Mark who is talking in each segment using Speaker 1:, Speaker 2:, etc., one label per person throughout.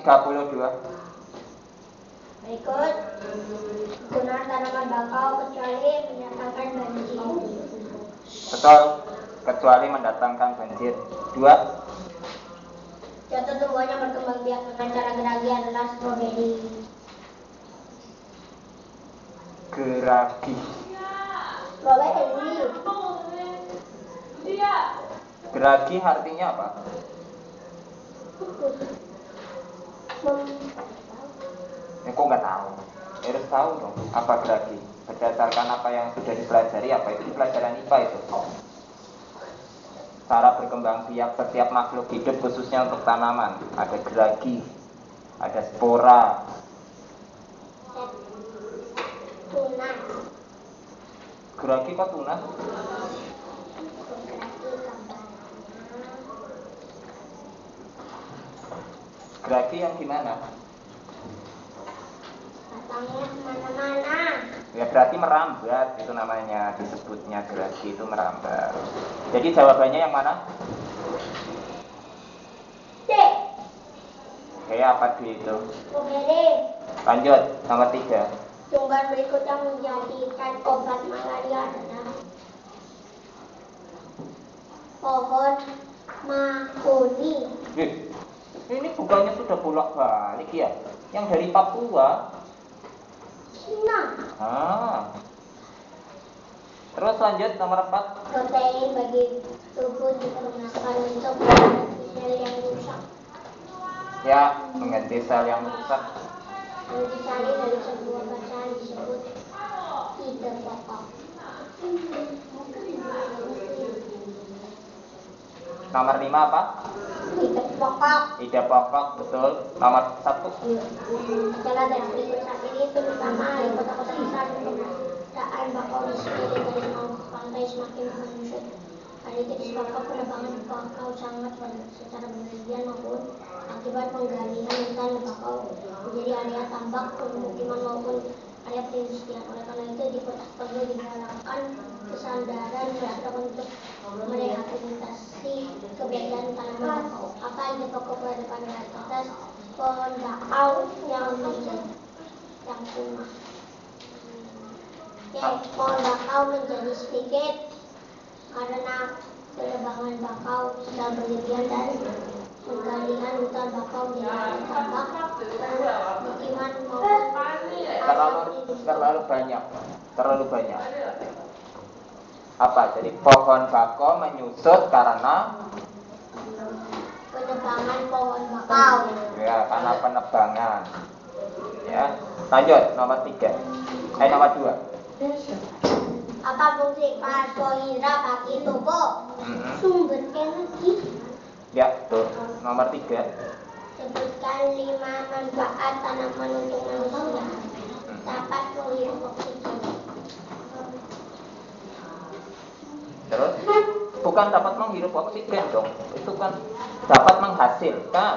Speaker 1: 32.
Speaker 2: Berikut, penggunaan tanaman bakau kecuali mendatangkan banjir.
Speaker 1: Betul, kecuali mendatangkan banjir. 2.
Speaker 2: Contoh tumbuhan yang berkembang biak dengan cara geragi adalah stroberi.
Speaker 1: Geragi.
Speaker 2: Stroberi.
Speaker 1: Geragi artinya apa? Kok nggak tahu? Harus tahu dong. Apa geragi? Berdasarkan apa yang sudah dipelajari, apa itu di pelajaran IPA itu? Cara berkembang biak setiap makhluk hidup khususnya untuk tanaman. Ada geragi, ada spora.
Speaker 2: Tunas.
Speaker 1: Geragi kok tunas? Geragi yang gimana?
Speaker 2: Batangnya kemana-mana.
Speaker 1: Ya berarti merambat itu namanya, disebutnya geragi itu merambat. Jadi jawabannya yang mana?
Speaker 2: C.
Speaker 1: Kayak apa D itu?
Speaker 2: Stroberi.
Speaker 1: Lanjut, nomor 3.
Speaker 2: Tumbuhan berikut yang menjadikan obat malaria adalah pohon mahoni.
Speaker 1: Ini bukannya sudah bolak-balik ya? Yang dari Papua.
Speaker 2: Cina.
Speaker 1: Terus lanjut nomor 4.
Speaker 2: Protein bagi tubuh digunakan untuk mengganti sel yang rusak.
Speaker 1: Ya, mengganti sel yang rusak.
Speaker 2: Intisari dari sebuah bacaan disebut ide pokok.
Speaker 1: Nomor 5 apa?
Speaker 2: Ide pokok.
Speaker 1: Ide pokok, betul. Nomor 1.
Speaker 2: Secara dari berikut saat ini terutama di kota-kota besar keberadaan bakau di sekeliling dari pantai semakin menyusut. Hal itu disebabkan penebangan bakau sangat secara berlebihan maupun akibat penggalian hutan bakau menjadi area tambak, pemukiman maupun area perindustrian. Oleh karena itu di kota perlu digalakkan kesadaran masyarakat untuk merehabilitasi keberadaan tanaman bakau. Apa ide pokok pada atas pohon bakau yang punah? Pohon bakau menjadi sedikit karena penebangan bakau secara berlebihan dan penggalian hutan bakau menjadi tambak, pemukiman maupun
Speaker 1: terlalu banyak. Apa? Jadi pohon bakau menyusut karena
Speaker 2: penebangan pohon bakau.
Speaker 1: Ya, karena penebangan. Ya, lanjut nomor 3. Nomor 2.
Speaker 2: Apa fungsi karbohidrat bagi tubuh? Sumber energi.
Speaker 1: Ya, betul. Nomor 3.
Speaker 2: Sebutkan 5 manfaat tanaman untuk manusia. Dapat menghirup oksigen.
Speaker 1: Terus bukan dapat menghirup oksigen dong. Itu kan dapat menghasilkan.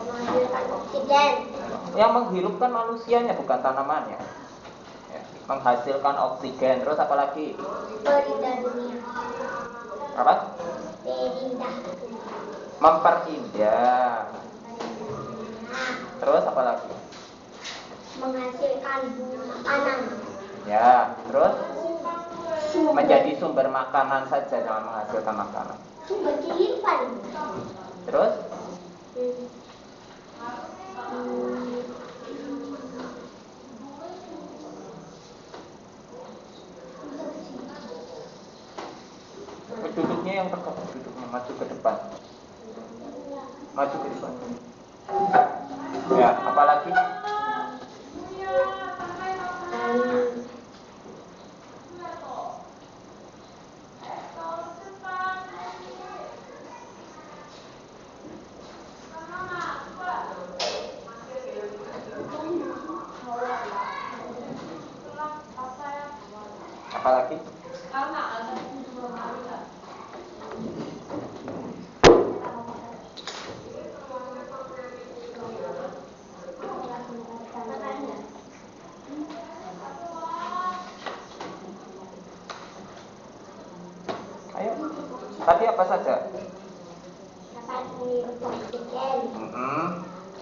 Speaker 2: Menghasilkan oksigen.
Speaker 1: Yang menghirupkan manusianya bukan tanamannya. Ya, menghasilkan oksigen. Terus apa lagi?
Speaker 2: Perindah dunia.
Speaker 1: Apa?
Speaker 2: Perindah.
Speaker 1: Memperindah. Terus apa lagi?
Speaker 2: Menghasilkan makanan.
Speaker 1: Ya, terus menjadi sumber makanan saja, jangan menghasilkan makanan.
Speaker 2: Sumber kehidupan.
Speaker 1: Terus? Duduknya yang tegak, duduknya maju ke depan. Maju ke depan. Ya, apa lagi? Apa lagi? Ayo. Tadi apa saja?
Speaker 2: Dapat menghirup oksigen.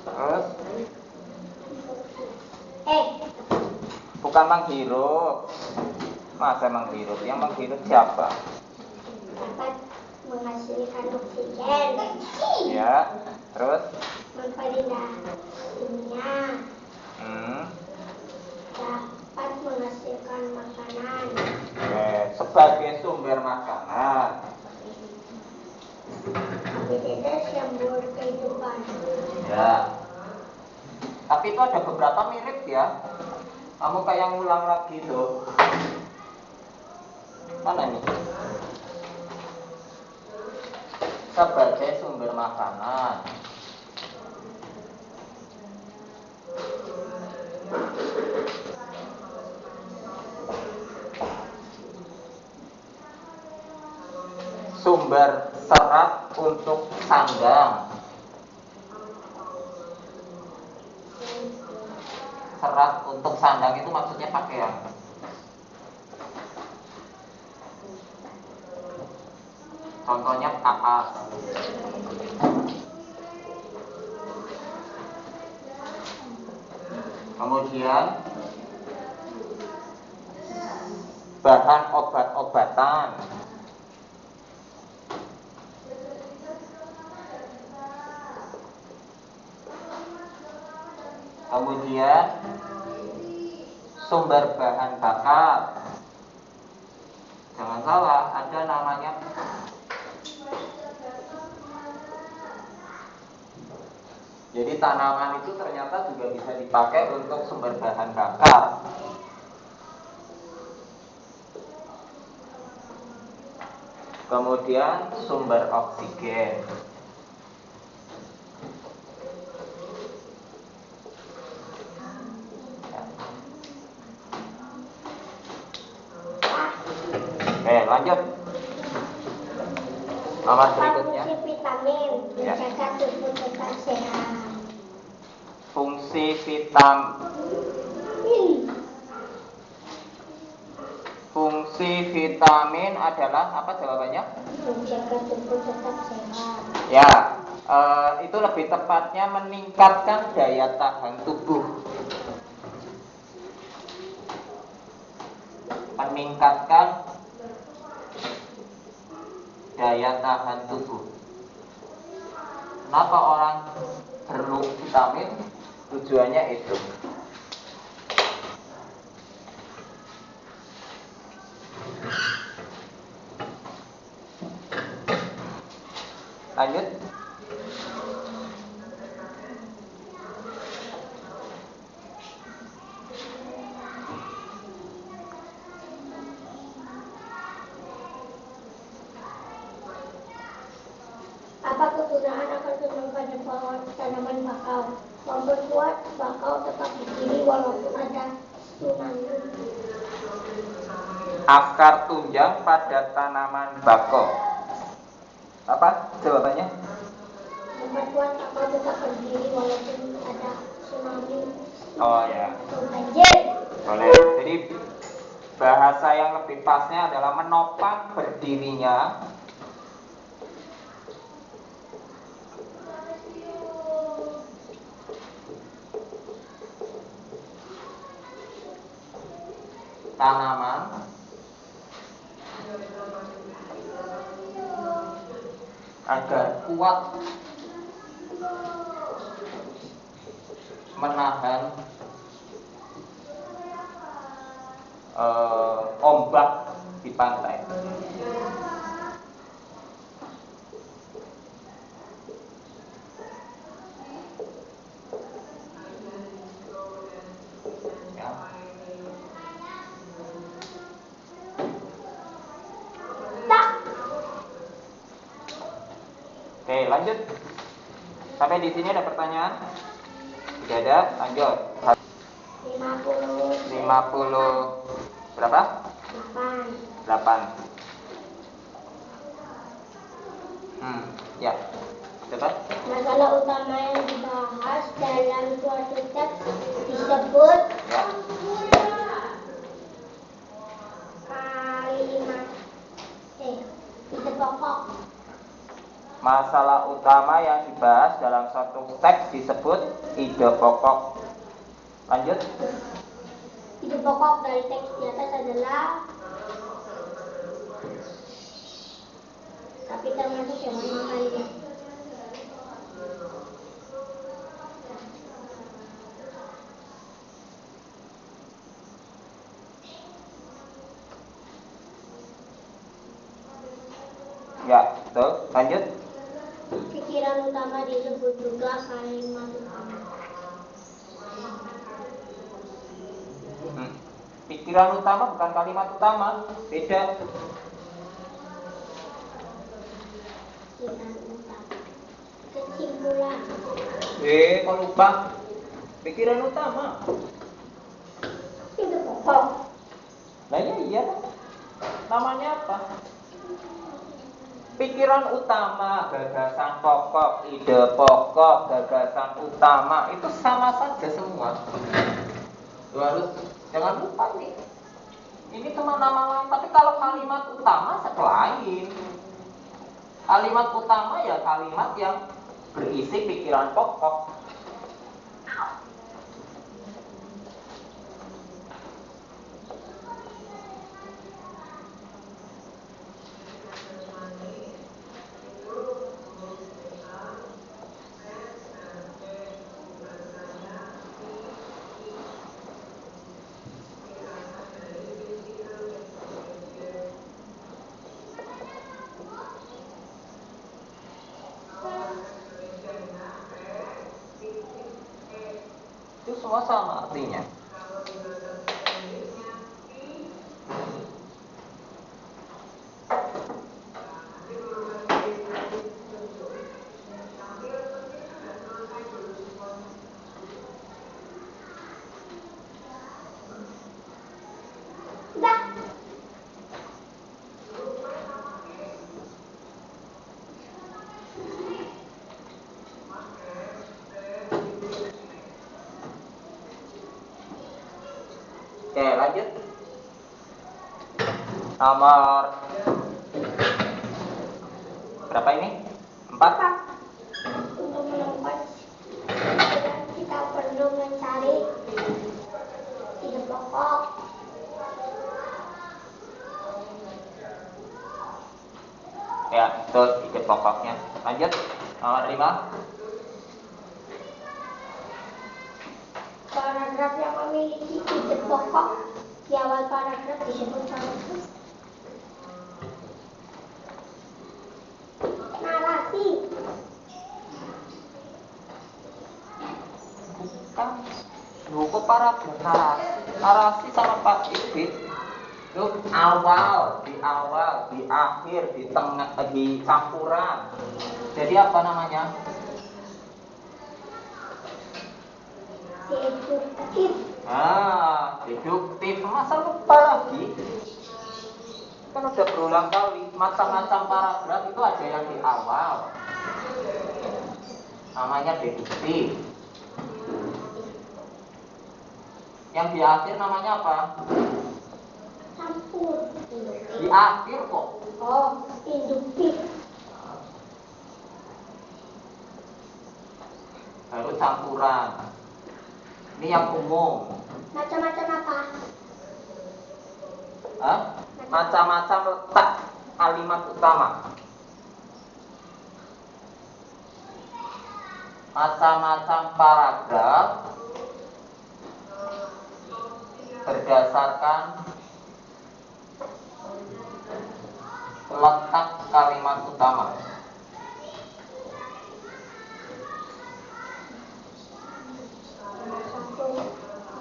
Speaker 1: Terus? Bukan menghirup. Masa menghirup? Yang menghirup siapa?
Speaker 2: Dapat menghasilkan oksigen.
Speaker 1: Ya, terus?
Speaker 2: Memperindah dunia. Dapat menghasilkan makanan.
Speaker 1: Sebagai sumber makanan.
Speaker 2: Aktivitas yang berkehidupan.
Speaker 1: Ya. Tapi itu ada beberapa mirip ya. Kamu kayak ngulang lagi tuh. Mana ini? Sebagai sumber makanan. Sumber serat untuk sandang. Serat untuk sandang itu maksudnya pakaian. Contohnya kapas. Kemudian bahan obat-obatan. Kemudian sumber bahan bakar. Jangan salah, ada namanya jadi tanaman itu ternyata juga bisa dipakai untuk sumber bahan bakar. Kemudian sumber oksigen. Lanjut. Nomor berikutnya.
Speaker 2: Fungsi vitamin menjaga tubuh tetap sehat.
Speaker 1: Fungsi vitamin adalah apa jawabannya?
Speaker 2: Menjaga tubuh tetap sehat.
Speaker 1: Ya, itu lebih tepatnya meningkatkan daya tahan tubuh. Meningkatkan daya tahan tubuh. Kenapa orang perlu vitamin? Tujuannya itu. Lanjut.
Speaker 2: Apa kegunaan akar tulang pada pohon tanaman bakau? Memperkuat bakau tetap berdiri walaupun ada tsunami.
Speaker 1: Akar tunjang pada tanaman bakau. Apa jawabannya?
Speaker 2: Memperkuat bakau tetap berdiri walaupun ada tsunami.
Speaker 1: Oh ya.
Speaker 2: Banjir.
Speaker 1: Boleh. Jadi bahasa yang lebih pasnya adalah menopang berdirinya tanaman agar kuat menahan ombak di pantai. Ya. Oke, lanjut. Sampai di sini ada pertanyaan? Tidak ada, lanjut. 50 berapa? 8. Ya. Cepat.
Speaker 2: Masalah utama yang dibahas dalam suatu teks disebut
Speaker 1: Ya.
Speaker 2: kalimat ide pokok.
Speaker 1: Masalah utama yang dibahas dalam suatu teks disebut ide pokok. Lanjut.
Speaker 2: Ide pokok dari teks di atas adalah tapi termasuk yang mana?
Speaker 1: Ya, betul. Lanjut.
Speaker 2: Pikiran utama disebut juga kalimat utama.
Speaker 1: Pikiran utama bukan kalimat utama, beda.
Speaker 2: Pikiran utama. Kesimpulan.
Speaker 1: Kok lupa? Pikiran utama.
Speaker 2: Ide pokok.
Speaker 1: Nah ya iya. Namanya apa? Pikiran utama, gagasan pokok, ide pokok, gagasan utama itu sama saja semua. Lu harus jangan lupa nih. Ini cuma nama lain, tapi kalau kalimat utama lain. Kalimat utama ya kalimat yang berisi pikiran pokok. Itu semua sama artinya.
Speaker 2: Dah.
Speaker 1: Oke, lanjut. Nomor berapa ini? 4.
Speaker 2: Untuk menemukan kita perlu mencari ide pokok.
Speaker 1: Ya, itu ide pokoknya. Lanjut. Nomor 5.
Speaker 2: Paragraf yang memiliki ide pokok di awal paragraf disebut paragraf. Narasi.
Speaker 1: Bukan. Buku paragraf narasi. Narasi sama Pak Ibit. Itu awal, di akhir, di tengah, di campuran. Jadi apa namanya?
Speaker 2: Deduktif.
Speaker 1: Deduktif. Masa lupa lagi? Kan udah berulang kali. Macam-macam paragraf itu ada yang di awal. Namanya deduktif. Yang di akhir namanya apa?
Speaker 2: Campur.
Speaker 1: Di akhir kok.
Speaker 2: Oh, induktif.
Speaker 1: Baru campuran. Ini yang umum.
Speaker 2: Macam-macam apa?
Speaker 1: Macam-macam letak kalimat utama. Macam-macam paragraf berdasarkan letak kalimat utama.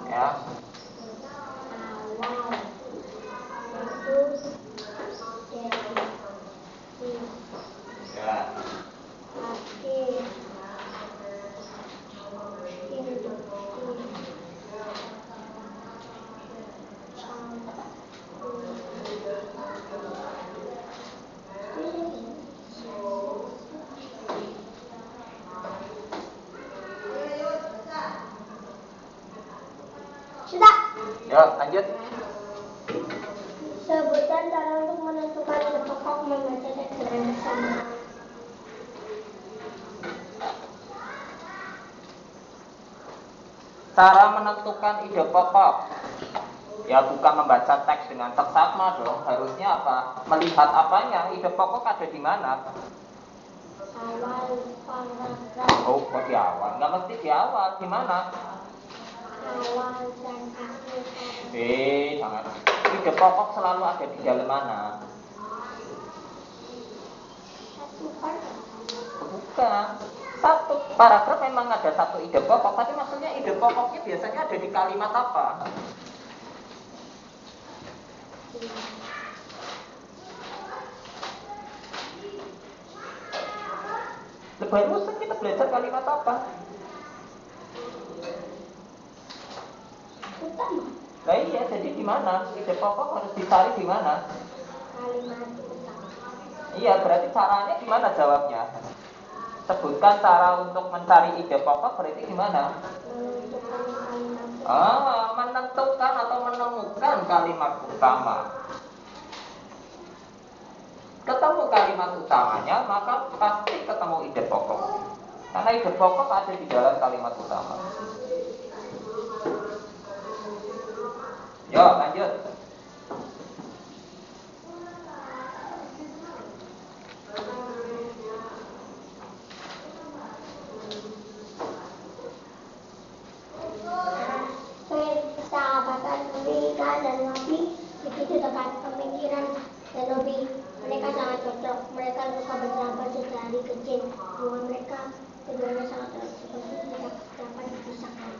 Speaker 1: Ya. Ya.
Speaker 2: Sudah.
Speaker 1: Ya, lanjut.
Speaker 2: Sebutan cara untuk menentukan ide pokok membaca teks dengan bersama.
Speaker 1: Cara menentukan ide pokok, ya bukan membaca teks dengan seksama dong. Harusnya apa? Melihat apanya? Ide pokok ada di mana?
Speaker 2: Awal paragraf.
Speaker 1: Oh, kok di awal? Nggak mesti di awal. Di mana?
Speaker 2: Awal dan akhir.
Speaker 1: Jangan. Ide pokok selalu ada di dalam mana?
Speaker 2: Satu paragraf.
Speaker 1: Bukan. Satu paragraf memang ada satu ide pokok, tapi maksudnya ide pokoknya biasanya ada di kalimat apa? Barusan kita belajar kalimat apa?
Speaker 2: Utama.
Speaker 1: Nah iya, jadi di mana? Ide pokok harus dicari di mana?
Speaker 2: Kalimat utama.
Speaker 1: Iya, berarti caranya gimana jawabnya? Sebutkan cara untuk mencari ide pokok, berarti gimana?
Speaker 2: Menentukan kalimat utama.
Speaker 1: Menentukan atau menemukan kalimat utama. Ketemu kalimat utamanya, maka pasti ketemu ide pokok. Karena ide pokok ada di dalam kalimat utama. Yo, lanjut.
Speaker 2: Persahabatan Rina dan Wafi begitu dekat pemikiran dan hobi. Mereka sangat cocok. Mereka suka bersahabat sejak kecil. Hubungan mereka keduanya sangat erat seperti tidak dapat dipisahkan.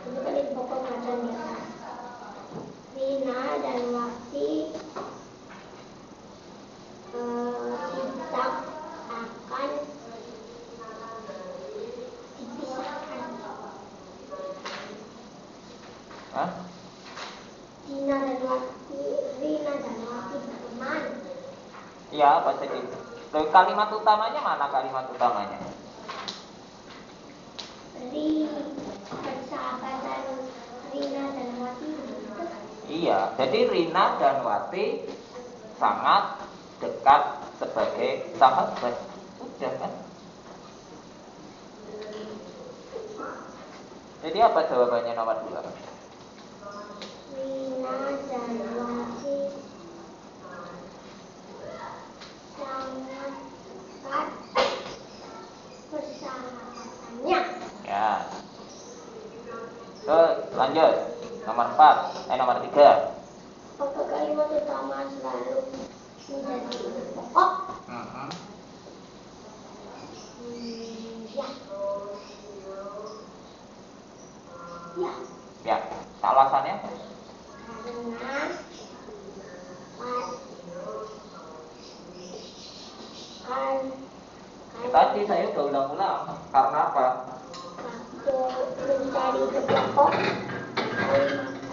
Speaker 2: Itu kan itu pokok bacaan di atas. Rina dan Wafi tidak akan dipisahkan.
Speaker 1: Hah?
Speaker 2: Rina dan Wafi berteman.
Speaker 1: Iya, apa jadi? Kalimat utamanya mana kalimat utamanya?
Speaker 2: Persahabatan Rina dan Wati.
Speaker 1: Iya, jadi Rina dan Wati sangat dekat sebagai sahabat. Udah kan? Jadi apa jawabannya nomor 2?
Speaker 2: Rina dan Wati sangat dekat persahabatannya.
Speaker 1: Ya. Terus lanjut. Nomor 4, nomor 3.
Speaker 2: Apakah kalimat utama selalu menjadi ide pokok? Ya. Ya.
Speaker 1: Ya, alasannya? Tadi saya udah ulang-ulang. Karena apa?
Speaker 2: Waktu mencari ide pokok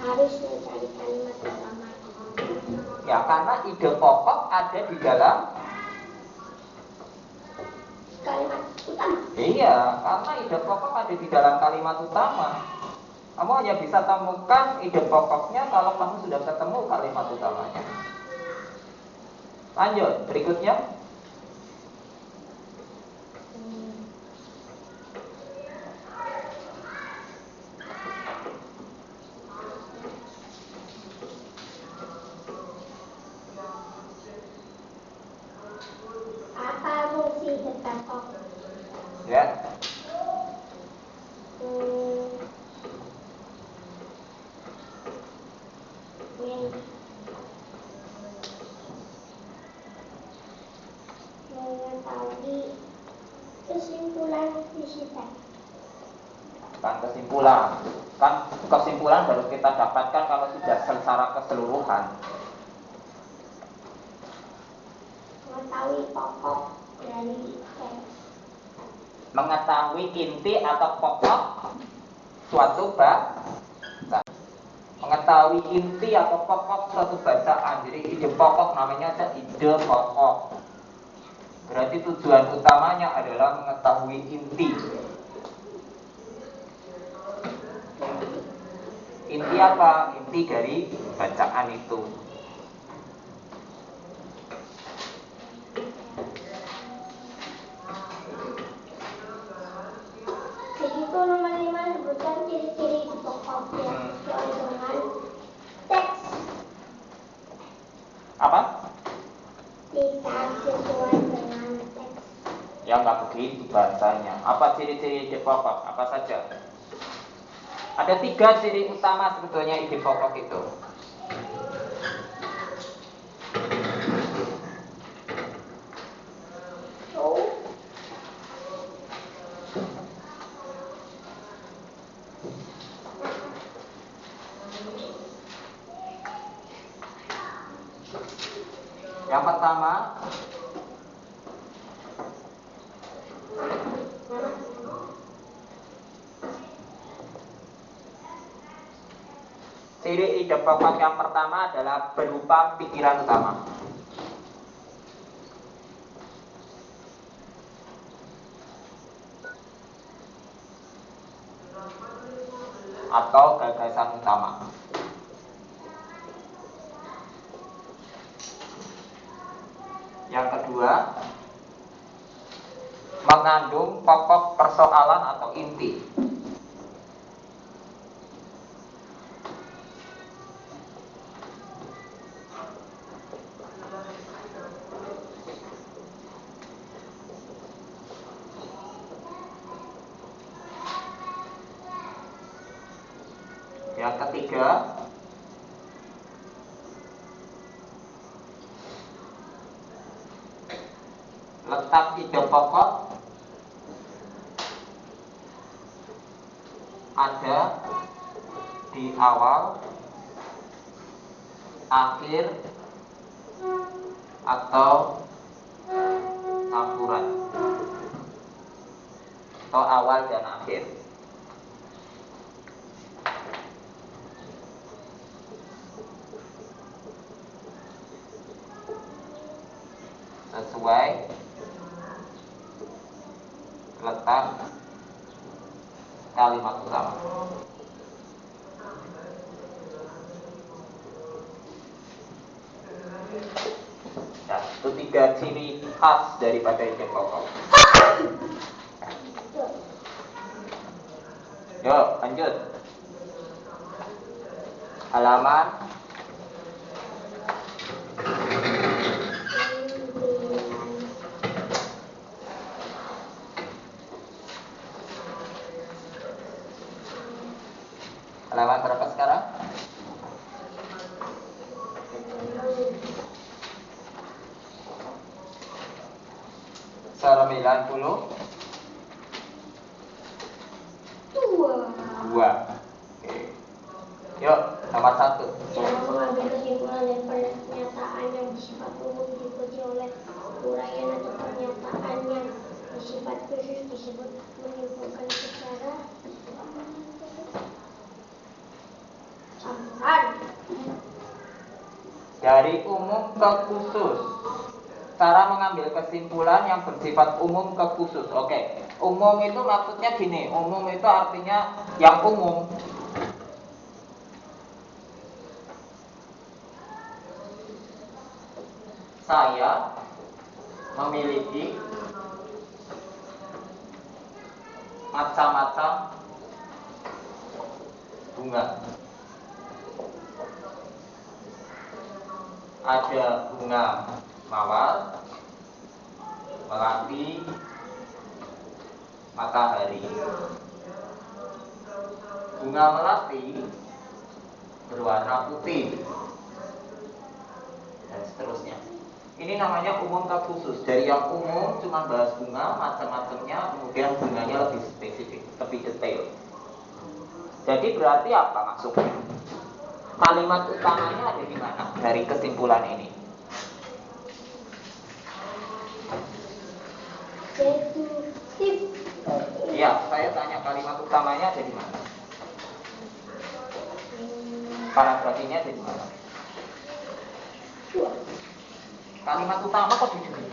Speaker 2: harus mencari kalimat utama.
Speaker 1: Ya, karena ide pokok ada di dalam
Speaker 2: kalimat utama.
Speaker 1: Iya, karena ide pokok ada di dalam kalimat utama. Kamu hanya bisa temukan ide pokoknya kalau kamu sudah ketemu kalimat utamanya. Lanjut, berikutnya.
Speaker 2: Apa fungsi ide pokok?
Speaker 1: Ya.
Speaker 2: Mengetahui kesimpulan isi teks.
Speaker 1: Kan kesimpulan. Kan kesimpulan baru kita dapatkan kalau sudah secara keseluruhan.
Speaker 2: Mengetahui pokok dari teks.
Speaker 1: Mengetahui inti atau pokok suatu bacaan. Mengetahui inti atau pokok suatu bacaan. Jadi ide pokok namanya aja ide pokok. Berarti tujuan utamanya adalah mengetahui inti. Inti apa? Inti dari bacaan itu.
Speaker 2: Jadi itu nomor 5 sebutkan ciri-ciri ide pokok.
Speaker 1: Ya nggak begitu bahasanya. Apa ciri-ciri ide pokok? Apa saja? Ada 3 ciri utama sebetulnya ide pokok itu. Yang pertama, ciri ide pokok yang pertama adalah berupa pikiran utama atau gagasan utama. Yang kedua, mengandung pokok persoalan atau inti. Yang ketiga, letak ide pokok ada di awal, akhir, atau campuran, atau awal dan akhir. Sesuai letak kalimat utama. Nah, itu 3 ciri khas daripada ide pokok. Yuk, lanjut. Halaman 9 berapa sekarang? 90 2. Oke. Yuk, nomor 1.
Speaker 2: Cara mengambil kesimpulan dari pernyataan yang bersifat umum diikuti oleh uraian atau pernyataan yang bersifat khusus disebut menyimpulkan secara campuran.
Speaker 1: Dari umum ke khusus. Cara mengambil kesimpulan yang bersifat umum ke khusus. Oke. Umum itu maksudnya gini. Umum itu artinya yang umum. Saya memiliki macam-macam bunga. Ada bunga mawar, melati, matahari. Bunga melati berwarna putih, dan seterusnya. Ini namanya umum ke khusus. Dari yang umum cuma bahas bunga, macam-macamnya, kemudian bunganya lebih spesifik, lebih detail. Jadi berarti apa maksudnya? Kalimat utamanya ada di mana dari kesimpulan ini?
Speaker 2: Deduktif.
Speaker 1: Iya, saya tanya kalimat utamanya ada di mana? Paragraf ini ada di mana? Kalimat utama kok di sini?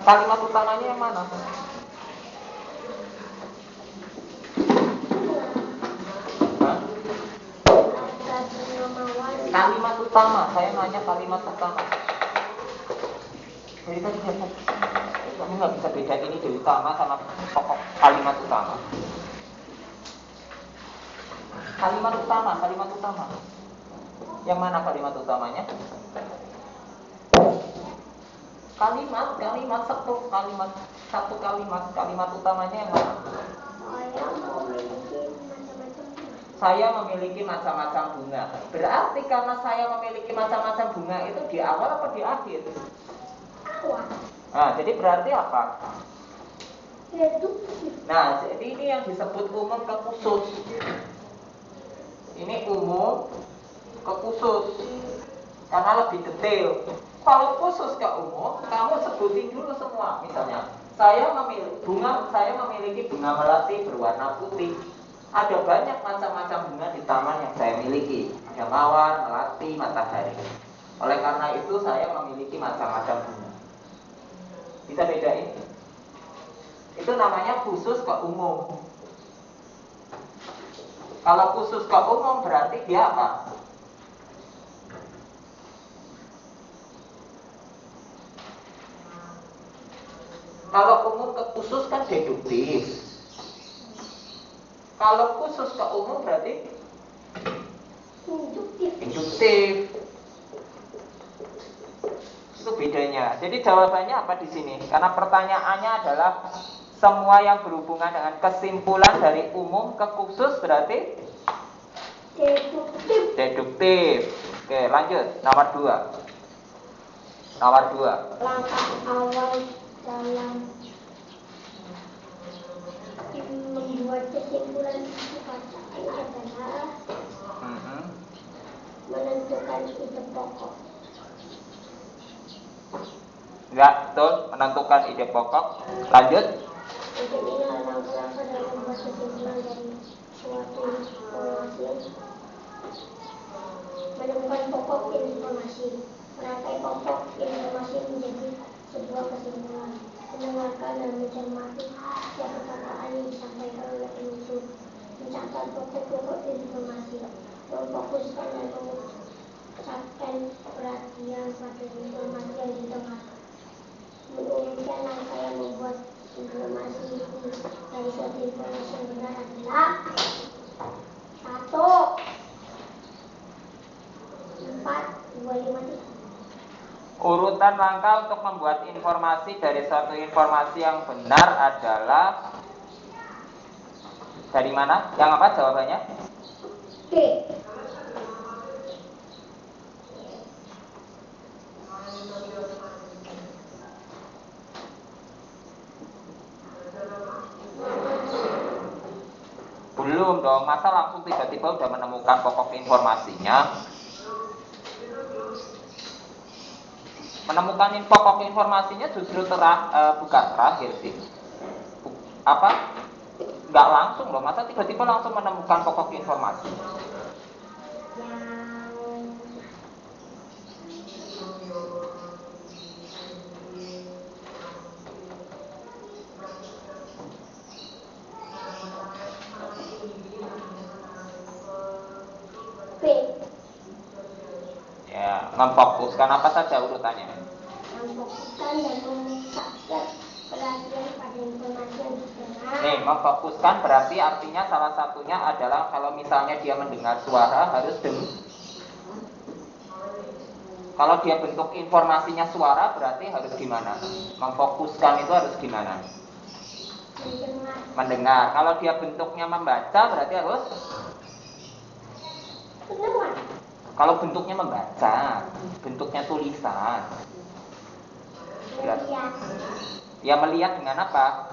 Speaker 1: Kalimat utamanya yang mana? Hah? Kalimat utama, saya nanya kalimat utama. Jadi tadi kamu nggak bisa beda ini dari utama sama pokok kalimat utama. Kalimat utama. Yang mana kalimat utamanya? Kalimat kalimat utamanya yang mana? Saya memiliki macam-macam bunga. Berarti karena saya memiliki macam-macam bunga itu di awal apa di akhir?
Speaker 2: Awal.
Speaker 1: Nah, jadi berarti apa?
Speaker 2: Reduktif.
Speaker 1: Nah, jadi ini yang disebut umum ke khusus. Ini umum ke khusus karena lebih detail. Kalau khusus ke umum, kamu sebutin dulu semua. Misalnya, saya memiliki bunga melati berwarna putih. Ada banyak macam-macam bunga di taman yang saya miliki. Ada mawar, melati, matahari. Oleh karena itu saya memiliki macam-macam bunga. Bisa bedain? Itu namanya khusus ke umum. Kalau khusus ke umum berarti dia apa? Kalau umum ke khusus kan deduktif. Kalau khusus ke umum berarti induktif. Itu bedanya. Jadi jawabannya apa di sini? Karena pertanyaannya adalah semua yang berhubungan dengan kesimpulan dari umum ke khusus berarti deduktif. Oke, lanjut. Nomor 2.
Speaker 2: Langkah awal dalam membuat kesimpulan itu bacaan adalah menentukan ide pokok.
Speaker 1: Enggak, betul. Menentukan ide pokok. Lanjut.
Speaker 2: Jadi ini langkah-langkah dalam membuat kesimpulan dari suatu informasi. Menemukan pokok informasi. Merangkai pokok informasi menjadi sebuah kesimpulan. Mendengarkan dan mencermati setiap perkataan yang disampaikan oleh penutur. Mencatat pokok-pokok informasi. Memfokuskan dan mengucapkan perhatian pada informasi yang didengarkan. Menurutkan langkah yang membuat informasi itu dari suatu informasi yang benar adalah 1, 4, 2, 5, 3.
Speaker 1: Urutan langkah untuk membuat informasi dari suatu informasi yang benar adalah dari mana? Yang apa jawabannya?
Speaker 2: D.
Speaker 1: Belum dong, masa langsung tiba-tiba udah menemukan pokok informasinya. Menemukan pokok informasinya justru bukan terakhir sih. Nggak langsung loh, masa tiba-tiba langsung menemukan pokok informasi. Ya, memfokuskan apa saja urutannya?
Speaker 2: Memfokuskan dan memusatkan perhatian pada informasi yang didengar.
Speaker 1: Nih, memfokuskan berarti artinya salah satunya adalah kalau misalnya dia mendengar suara harus kalau dia bentuk informasinya suara berarti harus gimana? Memfokuskan itu harus gimana? Mendengar. Kalau dia bentuknya membaca berarti harus
Speaker 2: mendengar.
Speaker 1: Kalau bentuknya membaca, bentuknya tulisan.
Speaker 2: Melihat.
Speaker 1: Ya melihat dengan apa?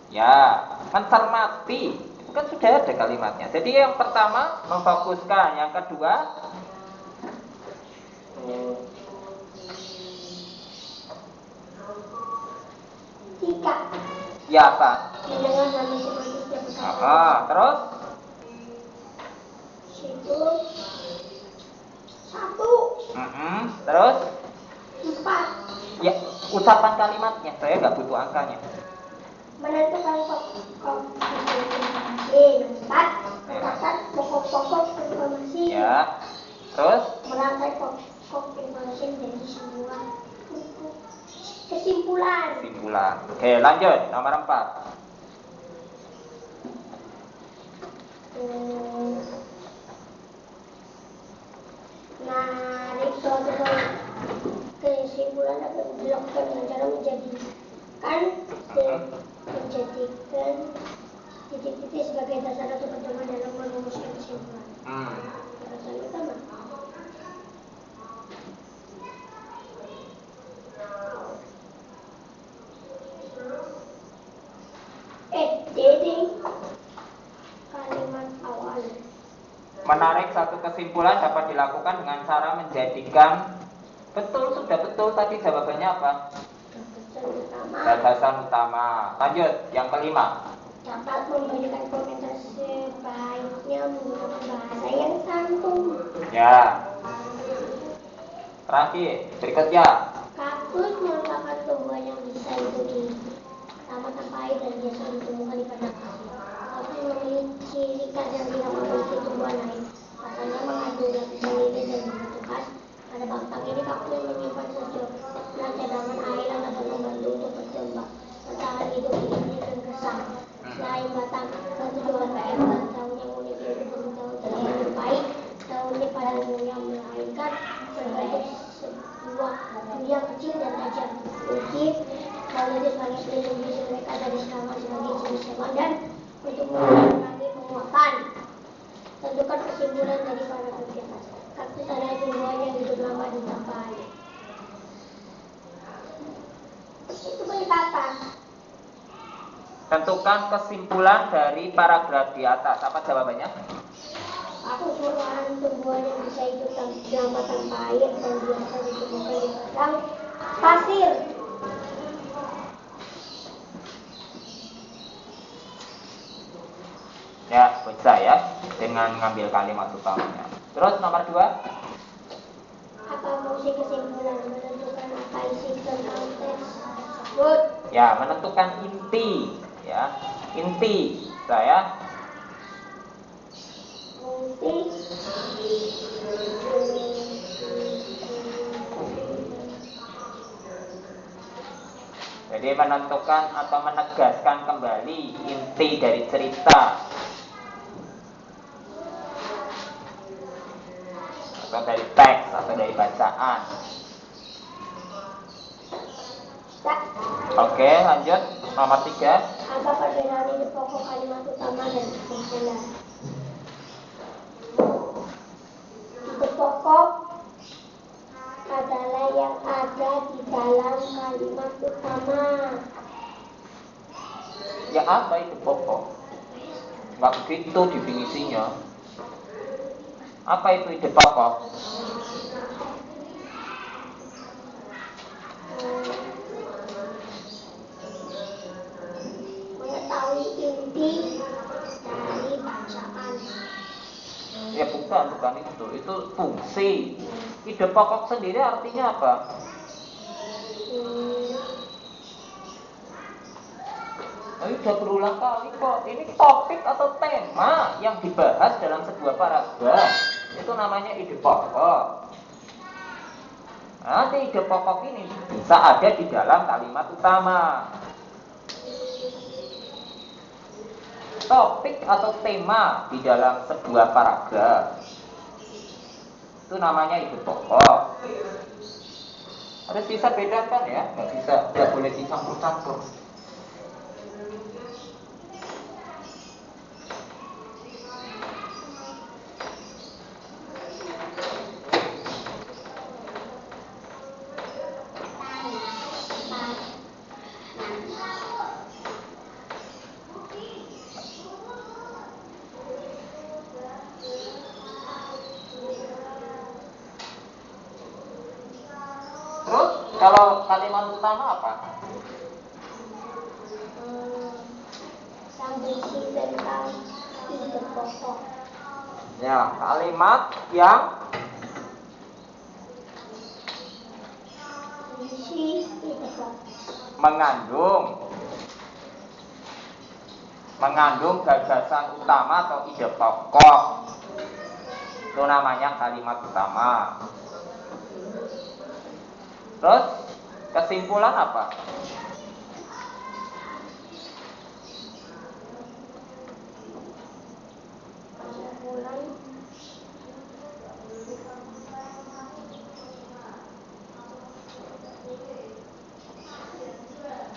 Speaker 1: Ya, mencermati. Itu kan sudah ada kalimatnya. Jadi yang pertama memfokuskan, yang kedua
Speaker 2: Tiga.
Speaker 1: ya apa?
Speaker 2: Mendengar dan mencermati setiap perkataan.
Speaker 1: Terus?
Speaker 2: Itu 1.
Speaker 1: Terus?
Speaker 2: 4.
Speaker 1: Ya, ucapan kalimatnya. Saya nggak butuh angkanya.
Speaker 2: Menentukan pokok informasi. 4. Mencatat pokok-pokok informasi.
Speaker 1: Ya. Terus?
Speaker 2: Merangkai pokok informasi menjadi sebuah kesimpulan.
Speaker 1: Oke, lanjut. Nomor 4.
Speaker 2: Narik suatu
Speaker 1: Menarik satu kesimpulan dapat dilakukan dengan cara menjadikan betul, sudah betul tadi jawabannya apa? Gagasan utama. Lanjut, yang kelima.
Speaker 2: Dapat memberikan komentar sebaiknya menggunakan bahasa yang santun.
Speaker 1: Ya. Terakhir, berikutnya.
Speaker 2: Kaktus merupakan tumbuhan yang bisa hidup di taman tanpa air dan biasa ditemukan di padang pasir. Kaktus memiliki ciri khas yang tidak memiliki tumbuhan lain. Batangnya mengandung lapisan lilin dan membentukan. Pada batang ini kaktus menyimpan sejumlah cadangan air yang dapat membantu untuk berkembang. Bertahan hidup di iklim dan kesan. Selain batang, kaktus juga memiliki daun yang unik yaitu daun yang baik. Daunnya pada umumnya melahirkan berbentuk sebuah dunia kecil dan tajam. Mungkin hal itu sebagai pelindung diri mereka dari serangan sebagai jenis hewan dan untuk mengurangi penguapan. Tentukan kesimpulan dari para penelitian. Kaktus adalah tumbuhan yang hidup lama di tanpa air. Itu berkata.
Speaker 1: Tentukan kesimpulan dari paragraf di atas. Apa jawabannya?
Speaker 2: Aku merupakan tumbuhan yang bisa hidup lama tanpa air dan biasa ditemukan di padang pasir.
Speaker 1: Ya, bisa ya, dengan mengambil kalimat utamanya. Terus nomor 2.
Speaker 2: Apa fungsi kesimpulan? Menentukan apa isi tentang teks tersebut.
Speaker 1: Ya, menentukan inti. Ya, inti. Saya. Jadi menentukan atau menegaskan kembali inti dari cerita atau dari teks atau dari bacaan. Oke, lanjut nomor 3.
Speaker 2: Apa perbedaan ide pokok kalimat utama dan kesimpulan? Ide pokok adalah yang ada di dalam kalimat utama.
Speaker 1: Ya, apa ide pokok? Nggak begitu definisinya. Apa itu ide pokok?
Speaker 2: Mengetahui inti dari bacaan.
Speaker 1: Ya bukan itu. Itu fungsi. Ide pokok sendiri artinya apa? Ini sudah berulang kali kok. Ini topik atau tema yang dibahas dalam sebuah paragraf. Itu namanya ide pokok. Nanti ide pokok ini bisa ada di dalam kalimat utama. Topik atau tema di dalam sebuah paragraf itu namanya ide pokok. Harus bisa bedakan ya, nggak boleh dicampur-campur. Kalau kalimat utama apa?
Speaker 2: Yang berisi tentang ide pokok.
Speaker 1: Ya, kalimat yang
Speaker 2: berisi ide pokok.
Speaker 1: Mengandung gagasan utama atau ide pokok. Itu namanya kalimat utama. Terus kesimpulan apa?
Speaker 2: Kesimpulan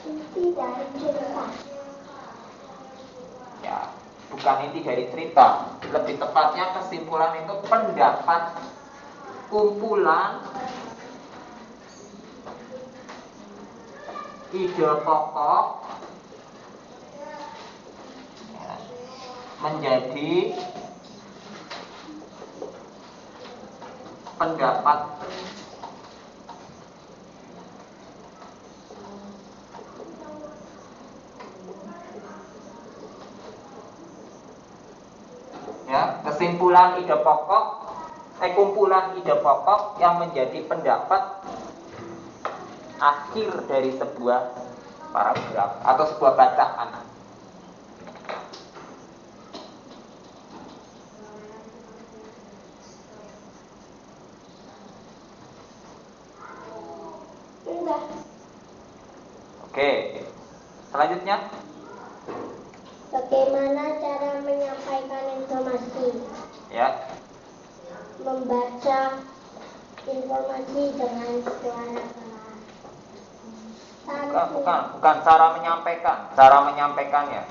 Speaker 2: inti dari cerita.
Speaker 1: Ya, bukan inti dari cerita. Lebih tepatnya kesimpulan itu pendapat kumpulan ide pokok menjadi pendapat. Ya, kesimpulan ide pokok, kumpulan ide pokok yang menjadi pendapat akhir dari sebuah paragraf atau sebuah bacaan. Oke, selanjutnya.
Speaker 2: Bagaimana cara menyampaikan informasi?
Speaker 1: Ya.
Speaker 2: Membaca informasi dengan suara keras.
Speaker 1: Bukan cara menyampaikan, cara menyampaikannya.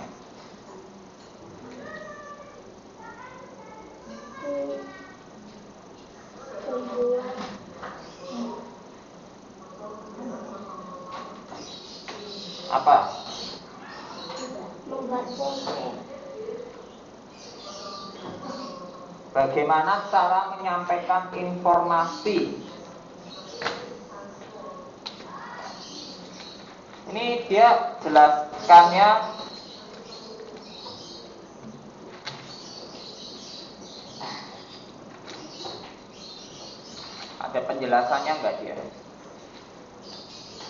Speaker 1: Apa?
Speaker 2: Membuat poster.
Speaker 1: Bagaimana cara menyampaikan informasi? Ini dia jelaskannya ada penjelasannya enggak dia?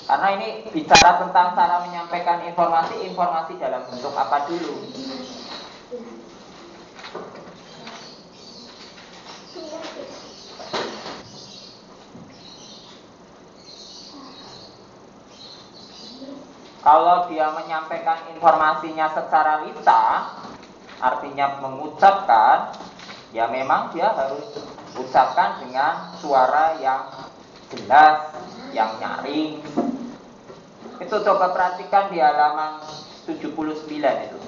Speaker 1: Karena ini bicara tentang cara menyampaikan informasi dalam bentuk apa dulu? Kalau dia menyampaikan informasinya secara lisan, artinya mengucapkan, ya memang dia harus ucapkan dengan suara yang jelas, yang nyaring. Itu coba perhatikan di halaman 79 itu.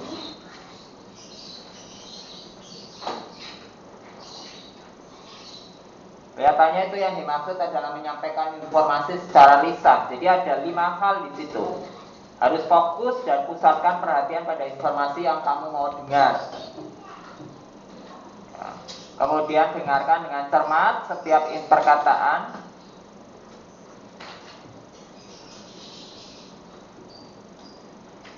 Speaker 1: Kelihatannya itu yang dimaksud adalah menyampaikan informasi secara lisan. Jadi ada 5 hal di situ. Harus fokus dan pusatkan perhatian pada informasi yang kamu mau dengar. Ya. Kemudian dengarkan dengan cermat setiap perkataan.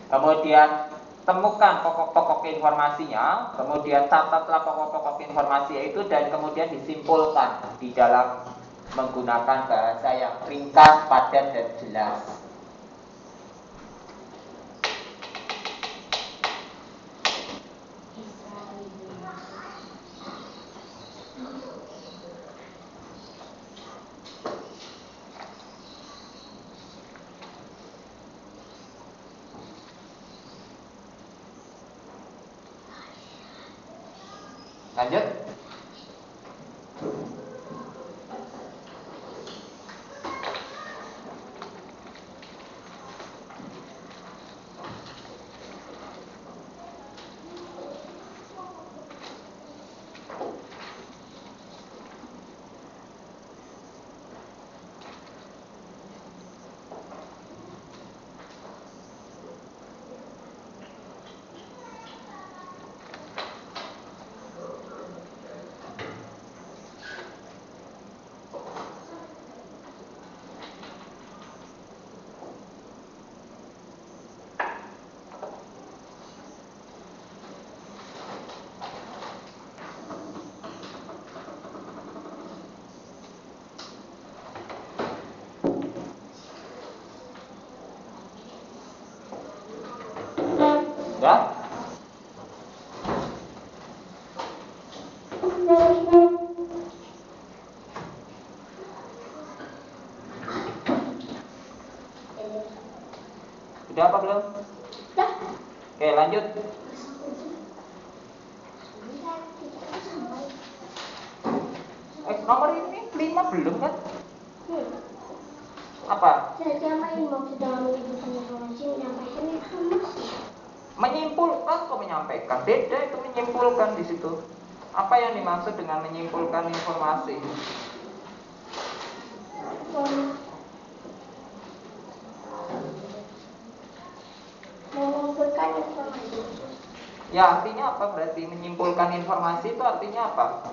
Speaker 1: Kemudian temukan pokok-pokok informasinya. Kemudian catatlah pokok-pokok informasi itu dan kemudian disimpulkan di dalam menggunakan bahasa yang ringkas, padat, dan jelas. Lanjut. Ya. Sudah apa belum?
Speaker 2: Dah.
Speaker 1: Oke, lanjut. Nomor ini 5 belum kan? Apa?
Speaker 2: Saya main maksud dalam menyampaikan informasi, menyampaikan informasi.
Speaker 1: Menyimpulkan atau menyampaikan? Beda itu menyimpulkan di situ. Apa yang dimaksud dengan menyimpulkan informasi?
Speaker 2: Mengumpulkan informasi.
Speaker 1: Ya, artinya apa berarti menyimpulkan informasi itu artinya apa?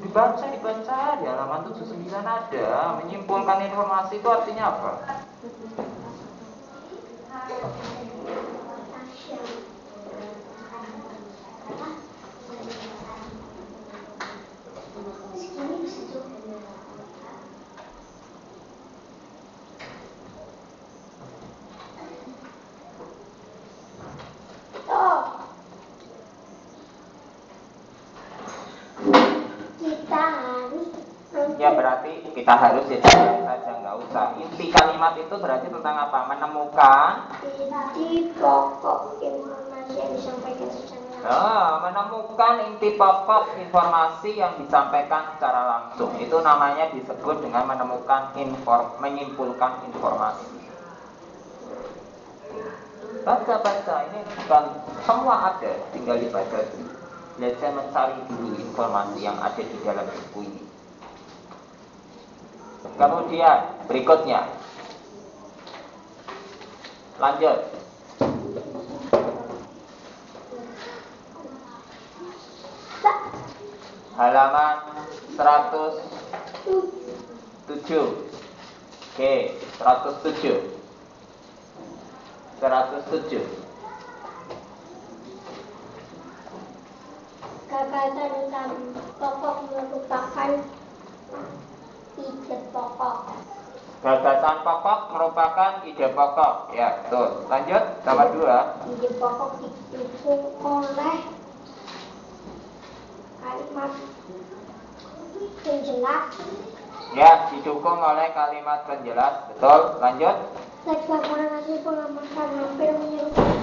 Speaker 1: Dibaca di halaman 79 ada. Menyimpulkan informasi itu artinya apa? Ya berarti kita harus ya saja, nggak usah. Inti kalimat itu berarti tentang apa? Menemukan
Speaker 2: inti pokok informasi yang disampaikan secara
Speaker 1: menemukan inti pokok informasi yang disampaikan secara langsung. Itu namanya disebut dengan menemukan menyimpulkan informasi. Baca ini bukan semua ada, tinggal dibaca dulu. Belajar mencari dulu informasi yang ada di dalam buku ini. Kemudian berikutnya, lanjut. Halaman 107. Oke, 107.
Speaker 2: Gagasan utama pokok merupakan ide pokok.
Speaker 1: Gagasan pokok merupakan ide pokok. Ya, betul. Lanjut, nomor 2.
Speaker 2: Ide pokok didukung oleh kalimat penjelas.
Speaker 1: Ya, didukung oleh kalimat penjelas. Betul. Lanjut.
Speaker 2: Teks laporan hasil pengamatan hampir menyerupai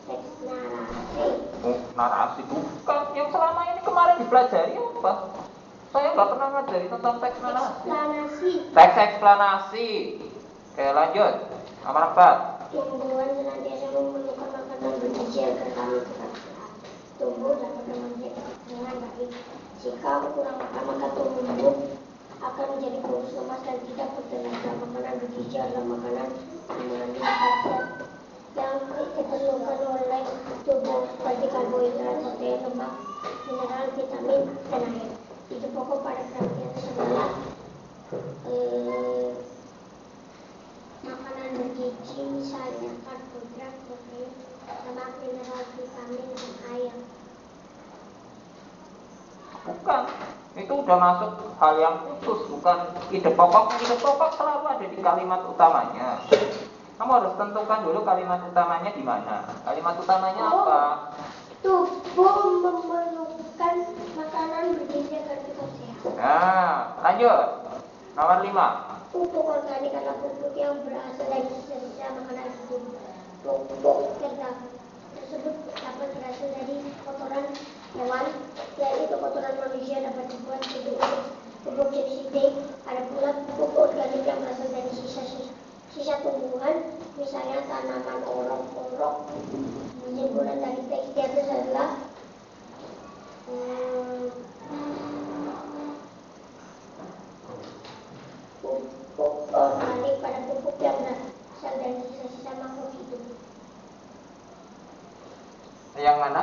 Speaker 2: teks narasi.
Speaker 1: Narasi bukan. Yang selama ini kemarin dipelajari apa? Saya nggak pernah ngajari tentang teks narasi. Teks eksplanasi. Oke, lanjut. Nomor 4.
Speaker 2: Tumbuhan senantiasa memerlukan makanan bergizi agar kami tetap sehat. Tumbuh dapat menjadi dengan baik. Jika kurang makan, maka tumbuh akan menjadi kurus, lemas dan tidak bertenaga. Makanan bergizi adalah makanan yang mengandung zat yang diperlukan oleh tubuh seperti karbohidrat, protein, lemak, mineral, vitamin, dan air. Ide pokok pada perhatian adalah makanan bergizi, misalnya karbohidrat, protein, lemak, mineral, vitamin, dan air.
Speaker 1: Bukan, itu udah masuk hal yang khusus, bukan ide pokok. Ide pokok selalu ada di kalimat utamanya. Kamu harus tentukan dulu kalimat utamanya di mana. Kalimat utamanya apa?
Speaker 2: Tubuh memerlukan makanan bergizi agar kita sehat.
Speaker 1: Nah, lanjut. Nomor 5.
Speaker 2: Pupuk organik adalah pupuk yang berasal dari sisa-sisa makanan tubuh. Pupuk tersebut dapat berasal dari kotoran hewan, yaitu kotoran manusia dapat dibuat jadi pupuk jenis ini. Ada pula pupuk organik yang berasal dari sisa tumbuhan, misalnya tanaman orok-orok. Kesimpulan dari teks di atas adalah pupuk organik pada pupuk yang berasal dari sisa-sisa makhluk hidup.
Speaker 1: Yang mana?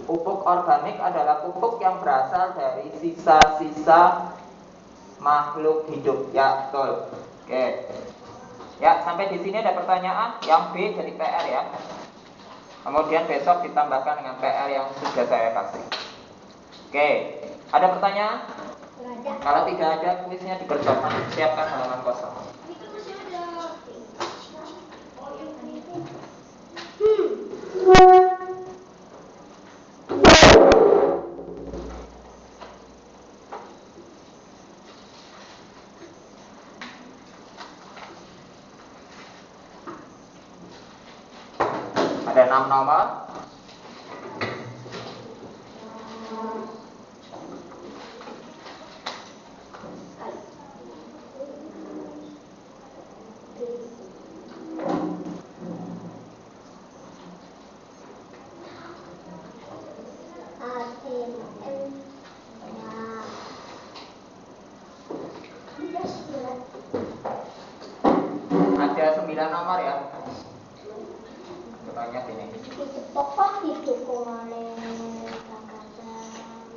Speaker 1: Pupuk organik adalah pupuk yang berasal dari sisa-sisa makhluk hidup. Ya, betul. Oke. Ya, sampai di sini ada pertanyaan. Yang B jadi PR ya. Kemudian besok ditambahkan dengan PR yang sudah saya kasih. Oke. Ada pertanyaan? Kalau tidak ada, kuisnya dikerjakan. Siapkan halaman kosong. Ada 6 nomor. 9 nomor ya. Banyak ini.
Speaker 2: Itu pokok itu oleh kakasan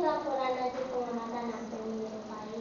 Speaker 2: laporan dari pengamatan yang menyerupai